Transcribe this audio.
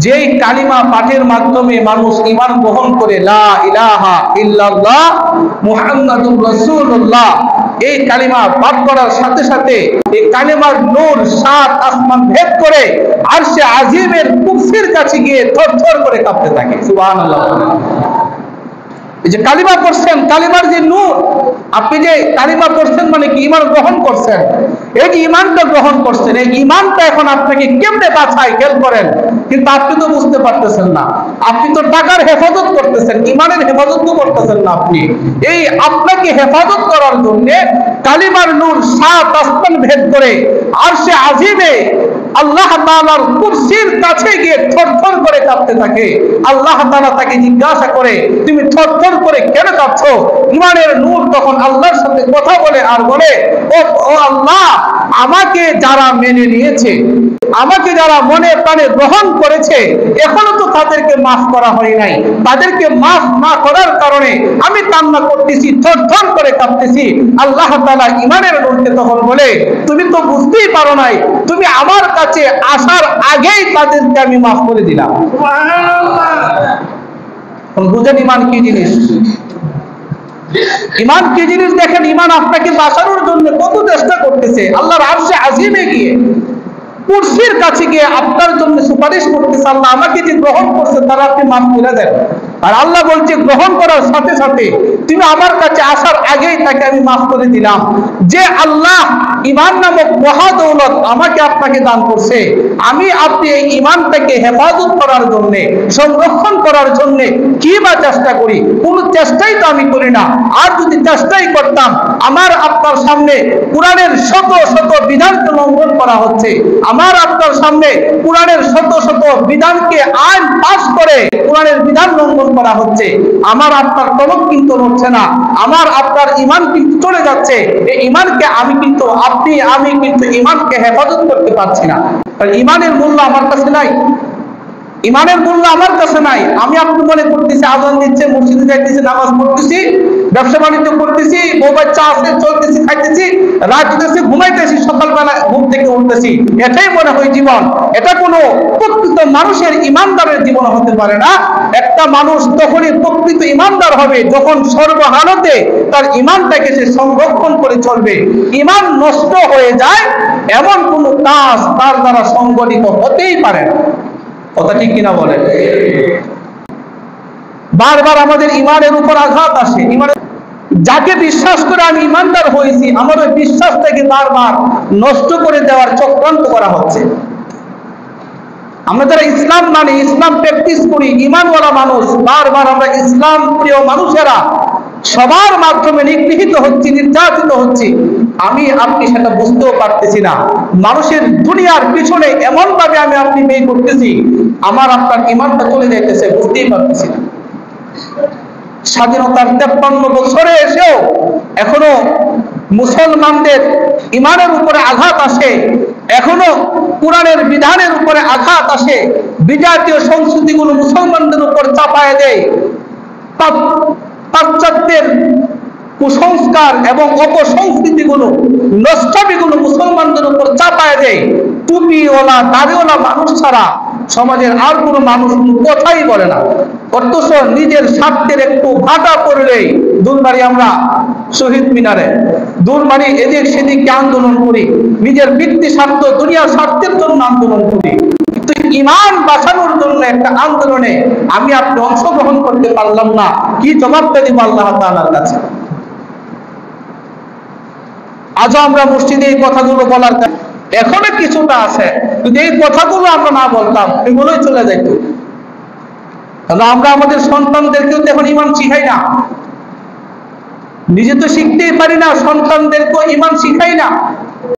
যেই কালিমা পাঠের মাধ্যমে মানুষ ঈমান গ্রহণ করে, লা ইলাহা ইল্লাল্লাহ মুহাম্মাদুর রাসূলুল্লাহ, এই কালিমা পাঠ করার সাথে সাথে এই কালিমার নূর সাত আসমান ভেদ করে আরশে আজিমের কুরসির কাছে গিয়ে থরথর করে কাঁপতে থাকে। সুবহানাল্লাহ। এই যে কালিমা পড়ছেন, কালিমার যে নূর, আপনি যে কালিমা পড়ছেন মানে কি ঈমান গ্রহণ করছেন, এই যে ঈমানটা গ্রহণ করছেন, এই ঈমানটা এখন আপনাকে কেমনে বাঁচায় খেয়াল করেন, কিন্তু আপনি তো বুঝতে পারতেছেন না। আপনি তো টাকার হেফাজত করতেছেন, ঈমানের হেফাজত তো করতেছেন না। আপনি এই আপনাকে হেফাজত করার জন্য কালিমার নূর সাত আসমান ভেদ করে আরশে আজিমে আল্লাহ তাআলার কুরসির কাছে গিয়ে থরথর করে কাঁপতে থাকে। আল্লাহ তাআলা তাকে জিজ্ঞাসা করে, তুমি থরথর করে কেন কাঁপছো? ঈমানের নূর তখন আল্লাহর সাথে কথা বলে আর বলে, ও আল্লাহ, আমাকে যারা মেনে নিয়েছে, আমাকে যারা মনে প্রাণে গ্রহণ করেছে, এখনো তো তাদেরকে মাফ করা হয় নাই। তাদেরকে মাফ না করার কারণে আমি কান্না করতেছি, থরথর করে কাঁপতেছি। আল্লাহ তাআলা ঈমানের নূরকে তখন বলে, তুমি তো বুঝতেই পারো নাই, তুমি আমার কাছে আসার আগেই তাদেরকে আমি মাফ করে দিলাম। বুঝেন ঈমান কি জিনিস? ঈমান কি জিনিস দেখেন। ঈমান আপনাকে বাঁচানোর জন্য কত চেষ্টা করতেছে। আল্লাহর আরশে আজিমে গিয়ে কুরসির কাছে গিয়ে আপনার জন্য সুপারিশ করতেছে, আল্লাহ আমাকে যে গ্রহণ করছে তারা আপনি মাফ করে দেন। আর আল্লাহ বলছে গ্রহণ করার সাথে সাথে তুমি আমার কাছে আসার আগেই তাকে আমি মাফ করে দিলাম। যে আল্লাহ ঈমান নামক মহাদৌলত আমাকে আপনাকে দান করছে, আমি আপনি এই ঈমানটাকে হেফাজত করার জন্য, সংরক্ষণ করার জন্য কি বা চেষ্টা করি? কোনো চেষ্টাই তো আমি করি না। আর যদি চেষ্টাই করতাম, আমার আপনার সামনে কোরআনের শত শত বিধানকে লঙ্ঘন করা হচ্ছে। আমার আপনার সামনে কোরআনের শত শত বিধানকে আইন পাস করে কোরআনের বিধান লঙ্ঘন করা হচ্ছে। আমার আপনার কলম কিন্তু নড়ছে না, আমার আপনার ঈমান কিন্তু চলে যাচ্ছে। এই ঈমানকে আমি কিন্তু ঈমানকে হেফাজত করতে পারছি না। ঈমানের মূল্য আমার কাছে নাই, ঈমানের মূল্য আমার কাছে নাই। আমি আপনি মনে করতেছি আযান দিচ্ছে, মসজিদে যাইতেছি, নামাজ পড়তেছি, ব্যবসা বাণিজ্য করতেছি, বউ বাচ্চা আছে, চলতেছি, খাইতেছি, রাত হইতেছি, ঘুমাইতেছি, সকালবেলা ঘুম থেকে উঠতেছি, এটাই মনে হয় জীবন। এটা কোনো প্রকৃত মানুষের ঈমানদারের জীবন হতে পারে না। একটা মানুষ তখনই প্রকৃত ঈমানদার হবে যখন সর্বহালতে তার ঈমানটাকে সে সংরক্ষণ করে চলবে। ঈমান নষ্ট হয়ে যায় এমন কোনো কাজ তার দ্বারা সংগঠিত হতেই পারে না। কথা ঠিক কিনা বলেন? বারবার আমাদের ঈমানের উপর আঘাত আসে। যাকে বিশ্বাস করে আমি ঈমানদার হয়েছি, আমার ওই বিশ্বাসটাকে বারবার নষ্ট করে দেওয়ার চক্রান্ত করা হচ্ছে। আমরা যারা ইসলাম মানি, ইসলাম প্র্যাকটিস করি, ঈমানওয়ালা মানুষ, বারবার আমরা ইসলাম প্রিয় মানুষেরা সবার মাধ্যমে নিগৃহীত হচ্ছি, নির্যাতিত হচ্ছি। আমি আপনি সেটা বুঝতেও পারতেছি না। মানুষের দুনিয়ার পিছনে এমন ভাবে আমি আপনি ব্যয় করতেছি, আমার আপনার ঈমানটা চলে যাইতেছে, বুঝতেই পারতেছি না। স্বাধীনতার 53 বছরে এসেও এখনো মুসলমানদের ঈমানের উপরে আঘাত আসে, এখনো কোরআনের বিধানের উপরে আঘাত আসে। বিজাতীয় সংস্কৃতিগুলো মুসলমানদের উপর চাপায় দেয়, পাশ্চাত্যের কুসংস্কার এবং অপসংস্কৃতিগুলো, নষ্টামিগুলো মুসলমানদের উপর চাপায় দেয়। টুপিওয়ালা, দাড়িওয়ালা মানুষ ছাড়া সমাজের আর কোনো মানুষ কথাই বলে না। অথচ নিজের স্বার্থের একটু ভাটা পড়লেই দুলবাড়ি আমরা শহীদ মিনারে, দুলবাড়ি এদিক সেদিকে আন্দোলন করি, নিজের ব্যক্তি স্বার্থ, দুনিয়ার স্বার্থের জন্য আন্দোলন করি। কিন্তু ঈমান বাঁচানোর জন্য একটা আন্দোলনে আমি আপনি অংশগ্রহণ করতে পারলাম না, কি জবাবটা দিব আল্লাহ তাআলার কাছে? আজও আমরা মসজিদে এই কথাগুলো বলার এখনো কিছুটা আছে, যদি এই কথাগুলো আমরা না বলতাম এগুলোই চলে যেত। কারণ আমরা আমাদের সন্তানদেরকেও তো এখন ঈমান শিখাই না, নিজে তো শিখতেই পারি না, সন্তানদেরকেও ঈমান শিখাই না।